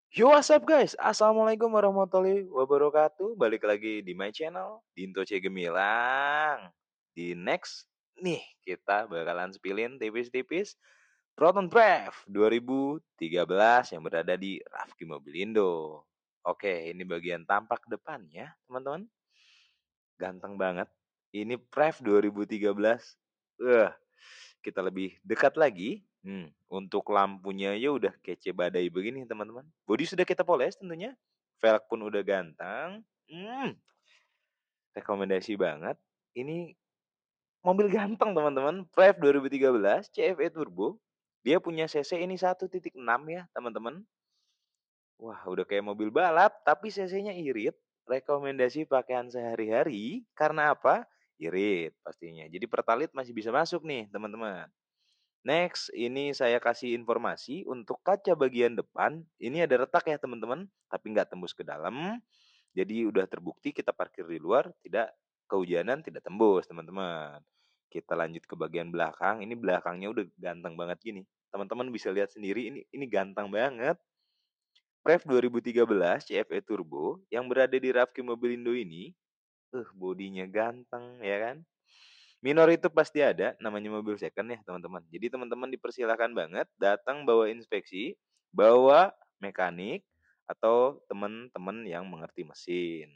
Yo, what's up guys? Assalamualaikum warahmatullahi wabarakatuh. Balik lagi di my channel, Dinto C Gemilang. Di next, nih kita bakalan spillin tipis-tipis Proton Prev 2013 yang berada di Rafki Mobilindo. Oke, ini bagian tampak depannya, teman-teman. Ganteng banget. Ini Prev 2013. Kita lebih dekat lagi. Untuk lampunya ya udah kece badai begini teman-teman. Bodi sudah kita poles tentunya. Velg pun udah ganteng. Rekomendasi banget. Ini mobil ganteng teman-teman. Prev 2013 CFE Turbo. Dia punya cc ini 1.6 ya teman-teman. Wah, udah kayak mobil balap, tapi cc-nya irit. Rekomendasi pakaian sehari-hari, karena apa? Irit pastinya. Jadi pertalit masih bisa masuk nih, teman-teman. Next, ini saya kasih informasi untuk kaca bagian depan. Ini ada retak ya, teman-teman, tapi nggak tembus ke dalam. Jadi udah terbukti kita parkir di luar, tidak kehujanan, tidak tembus, teman-teman. Kita lanjut ke bagian belakang. Ini belakangnya udah ganteng banget gini. Teman-teman bisa lihat sendiri, ini ganteng banget. Prev 2013 CFE Turbo yang berada di Rafki Mobilindo ini, bodinya ganteng ya kan. Minor itu pasti ada, namanya mobil second ya teman-teman. Jadi teman-teman dipersilakan banget datang bawa inspeksi, bawa mekanik, atau teman-teman yang mengerti mesin.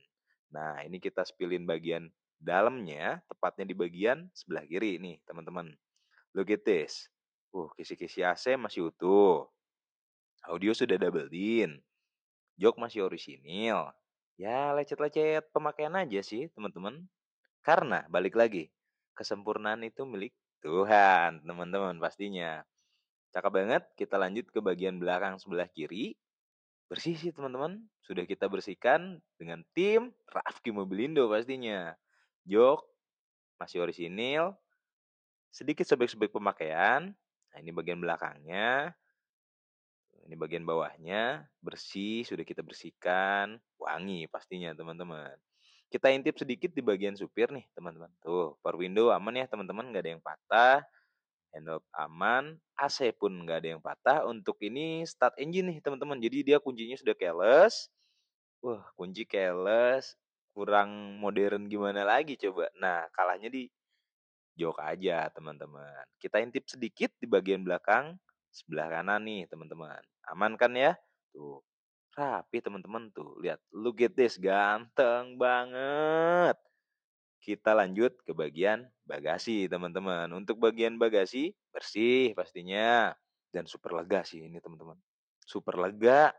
Nah, ini kita spillin bagian dalamnya, tepatnya di bagian sebelah kiri nih teman-teman. Look at this. Kisi-kisi AC masih utuh. Audio sudah double in. Jok masih orisinil. Ya, lecet-lecet pemakaian aja sih, teman-teman. Karena balik lagi, kesempurnaan itu milik Tuhan, teman-teman pastinya. Cakep banget, kita lanjut ke bagian belakang sebelah kiri. Bersih sih, teman-teman. Sudah kita bersihkan dengan tim Rafki Mobilindo pastinya. Jok masih orisinil, sedikit sobek-sobek pemakaian. Nah, ini bagian belakangnya. Ini bagian bawahnya bersih, sudah kita bersihkan, wangi pastinya teman-teman. Kita intip sedikit di bagian supir nih teman-teman. Tuh, power window aman ya teman-teman, nggak ada yang patah. Handle aman, AC pun nggak ada yang patah. Untuk ini start engine nih teman-teman. Jadi dia kuncinya sudah keyless. Wah, kunci keyless, kurang modern gimana lagi coba. Nah, kalahnya di jok aja teman-teman. Kita intip sedikit di bagian belakang sebelah kanan nih teman-teman. Aman kan ya? Tuh, rapi teman-teman tuh. Lihat, look at this, ganteng banget. Kita lanjut ke bagian bagasi teman-teman. Untuk bagian bagasi bersih pastinya dan super lega sih ini teman-teman. Super lega.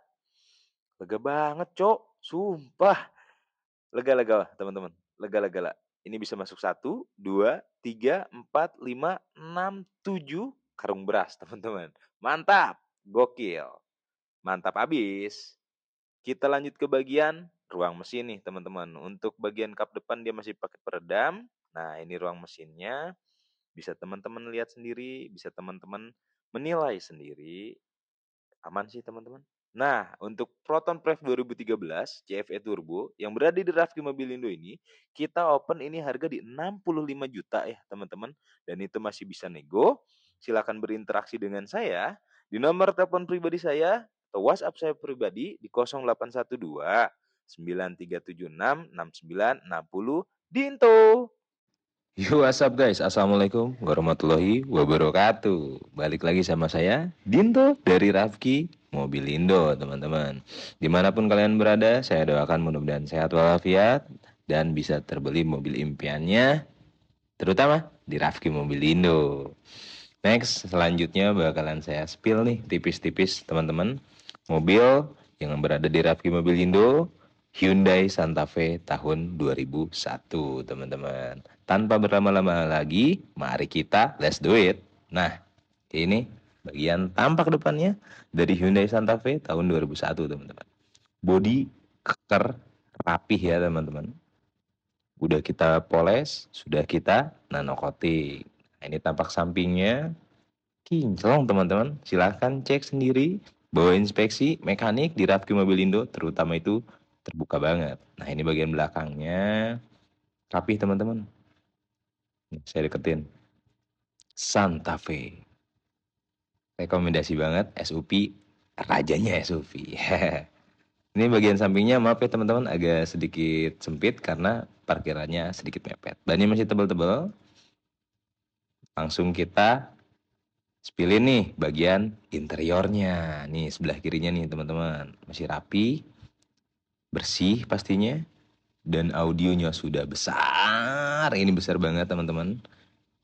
Lega banget, Cok. Sumpah. Lega-lega teman-teman. Lega-lega. Ini bisa masuk 1, 2, 3, 4, 5, 6, 7 karung beras, teman-teman. Mantap. Gokil. Mantap abis. Kita lanjut ke bagian ruang mesin nih, teman-teman. Untuk bagian kap depan dia masih pakai peredam. Nah, ini ruang mesinnya. Bisa teman-teman lihat sendiri, bisa teman-teman menilai sendiri. Aman sih teman-teman. Nah, untuk Proton Prev 2013 CFE Turbo yang berada di Rafki Mobilindo ini, kita open ini harga di 65 juta ya teman-teman. Dan itu masih bisa nego. Silakan berinteraksi dengan saya di nomor telepon pribadi saya atau WhatsApp saya pribadi di 0812 9376 6960 Dinto. Yo, what's up guys? Assalamualaikum warahmatullahi wabarakatuh. Balik lagi sama saya, Dinto dari Rafki Mobilindo, teman-teman. Dimanapun kalian berada, saya doakan mudah-mudahan sehat walafiat dan bisa terbeli mobil impiannya, terutama di Rafki Mobilindo. Next, selanjutnya bakalan saya spill nih tipis-tipis, teman-teman. Mobil yang berada di Rafki Mobilindo, Hyundai Santa Fe tahun 2001, teman-teman. Tanpa berlama-lama lagi, mari kita let's do it. Nah, ini bagian tampak depannya dari Hyundai Santa Fe tahun 2001, teman-teman. Bodi keker, rapih ya, teman-teman. Udah kita poles, sudah kita nano coating. Nah, ini tampak sampingnya kinclong, teman-teman. Silahkan cek sendiri. Bawa inspeksi mekanik di Rafki Mobilindo, terutama itu terbuka banget. Nah, ini bagian belakangnya rapih, teman-teman. Saya deketin. Santa Fe. Rekomendasi banget SUV rajanya SUV. Ini bagian sampingnya maaf ya teman-teman agak sedikit sempit karena parkirannya sedikit mepet. Bannya masih tebal-tebal. Langsung kita spilin nih bagian interiornya. Nih sebelah kirinya nih teman-teman. Masih rapi, bersih pastinya. Dan audionya sudah besar. Ini besar banget teman-teman.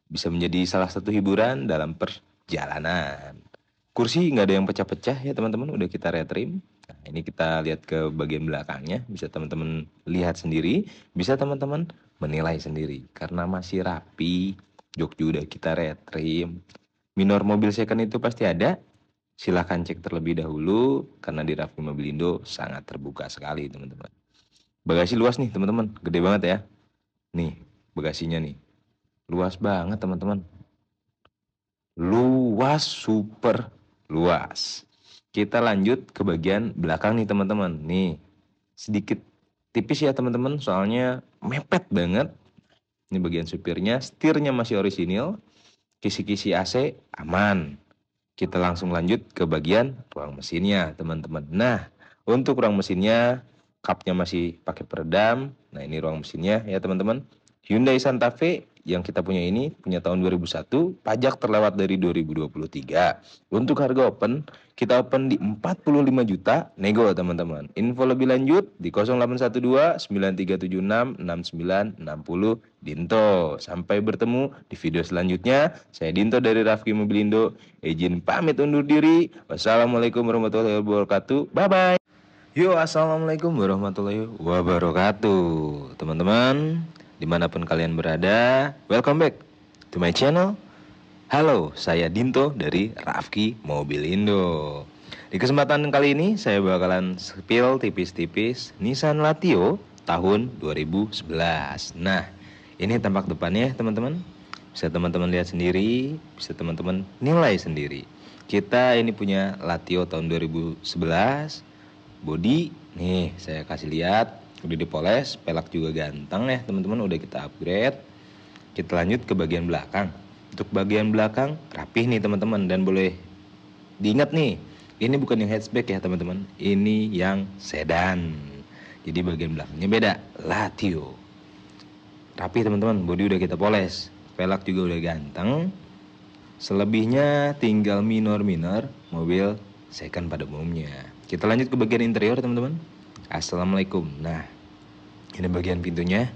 Bisa menjadi salah satu hiburan dalam perjalanan. Kursi nggak ada yang pecah-pecah ya teman-teman. Udah kita retrim. Nah, ini kita lihat ke bagian belakangnya. Bisa teman-teman lihat sendiri. Bisa teman-teman menilai sendiri. Karena masih rapi. Jok juga udah kita retrim. Minor mobil second itu pasti ada. Silahkan cek terlebih dahulu. Karena di Raffi Mobilindo sangat terbuka sekali teman-teman. Bagasi luas nih teman-teman. Gede banget ya. Nih bagasinya nih. Luas banget teman-teman. Luas, super luas. Kita lanjut ke bagian belakang nih teman-teman. Nih, sedikit tipis ya teman-teman, soalnya mepet banget. Ini bagian supirnya, setirnya masih orisinil, kisi-kisi AC aman. Kita langsung lanjut ke bagian ruang mesinnya teman-teman. Nah, untuk ruang mesinnya, kapnya masih pakai peredam. Nah, ini ruang mesinnya ya teman-teman. Hyundai Santa Fe yang kita punya ini punya tahun 2001, pajak terlewat dari 2023. Untuk harga open, kita open di 45 juta, nego teman-teman. Info lebih lanjut di 0812 9376 6960 Dinto. Sampai bertemu di video selanjutnya. Saya Dinto dari Raffi Mobilindo. Izin pamit undur diri. Wassalamualaikum warahmatullahi wabarakatuh. Bye-bye. Yo, assalamualaikum warahmatullahi wabarakatuh. Teman-teman, dimanapun kalian berada, welcome back to my channel. Halo, saya Dinto dari Raffi Mobilindo. Di kesempatan kali ini, saya bakalan spill tipis-tipis Nissan Latio tahun 2011. Nah, ini tampak depannya teman-teman. Bisa teman-teman lihat sendiri, bisa teman-teman nilai sendiri. Kita ini punya Latio tahun 2011. Body nih saya kasih lihat udah dipoles, pelak juga ganteng ya teman-teman, udah kita upgrade. Kita lanjut ke bagian belakang. Untuk bagian belakang rapih nih teman-teman, dan boleh diingat nih, ini bukan yang hatchback ya teman-teman, ini yang sedan. Jadi bagian belakangnya beda, Latio. Rapih teman-teman, body udah kita poles, pelak juga udah ganteng. Selebihnya tinggal minor-minor mobil second pada umumnya. Kita lanjut ke bagian interior teman-teman. Assalamualaikum. Nah, ini bagian pintunya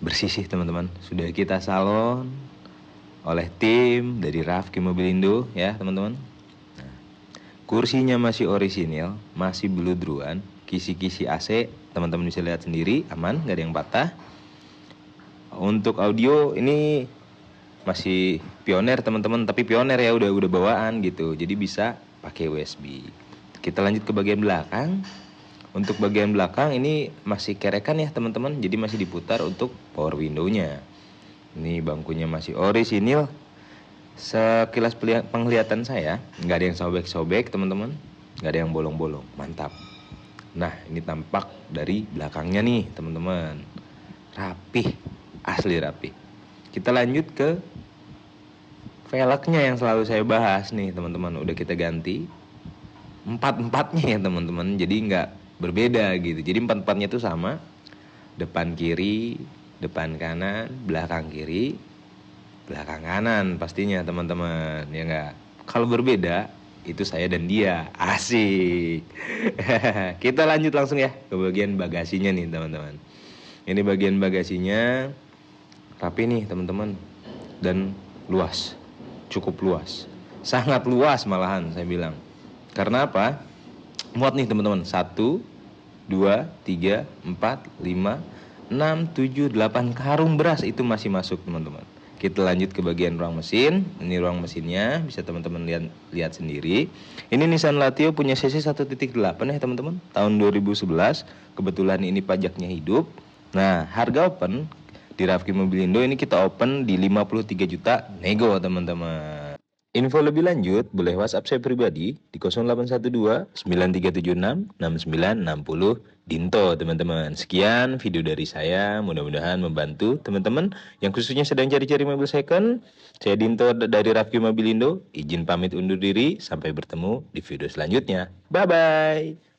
bersih sih teman-teman. Sudah kita salon oleh tim dari Raffi Mobilindo ya teman-teman. Nah, kursinya masih orisinil, masih beludruan, kisi-kisi AC teman-teman bisa lihat sendiri, aman, nggak ada yang patah. Untuk audio ini masih pioner teman-teman, tapi pioner ya udah bawaan gitu, jadi bisa pakai USB. Kita lanjut ke bagian belakang. Untuk bagian belakang ini masih kerekan ya teman-teman, jadi masih diputar untuk power window-nya. Ini bangkunya masih orisinil. Sekilas penglihatan saya nggak ada yang sobek-sobek teman-teman, nggak ada yang bolong-bolong, mantap. Nah, ini tampak dari belakangnya nih teman-teman, rapih, asli rapih. Kita lanjut ke velgnya yang selalu saya bahas nih teman-teman, udah kita ganti empat-empatnya ya teman-teman, jadi nggak berbeda gitu. Jadi empat-empatnya itu sama, depan kiri, depan kanan, belakang kiri, belakang kanan pastinya teman-teman, ya nggak. Kalau berbeda itu saya dan dia, asik. Kita lanjut langsung ya ke bagian bagasinya nih teman-teman. Ini bagian bagasinya rapi nih teman-teman, dan luas. Cukup luas, sangat luas malahan saya bilang. Karena apa? Muat nih teman-teman, 1, 2, 3, 4, 5, 6, 7, 8 karung beras itu masih masuk teman-teman. Kita lanjut ke bagian ruang mesin. Ini ruang mesinnya, bisa teman-teman lihat sendiri. Ini Nissan Latio punya cc 1.8 ya teman-teman, tahun 2011. Kebetulan ini pajaknya hidup. Nah, harga open di Raffi Mobilindo ini kita open di 53 juta nego teman-teman. Info lebih lanjut boleh WhatsApp saya pribadi di 0812 9376 6960 Dinto teman-teman. Sekian video dari saya, mudah-mudahan membantu teman-teman yang khususnya sedang cari-cari mobil second. Saya Dinto dari Rafki Mobilindo, izin pamit undur diri, sampai bertemu di video selanjutnya. Bye-bye.